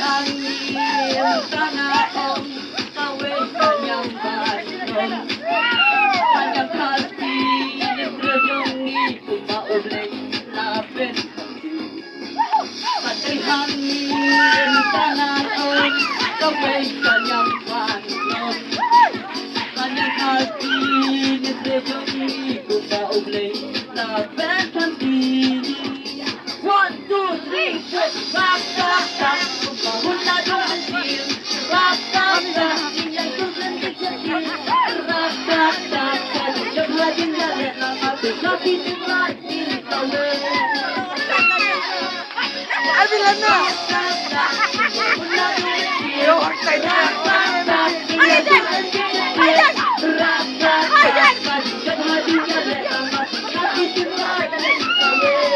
hangin tanah om kawe kanyang bayon kanyang hati nagdadungi kumaulay lapit patay hangin tanah om kawe kanyang bayon kanyang hati nagdadungi kumaulay lapit hati. 1, 2, 3, 4, rock, rock, rock. Una, dos, tres, rock, rock, rock. Ingay tugan di sakit. Rock, rock, rock. Jab lagi nale nama besapi dimati kawe. Albilana. Una, dos, tres, rock, rock, rock. Ingay tugan di sakit. Rock, rock, rock. Jab lagi nale nama besapi dimati kawe.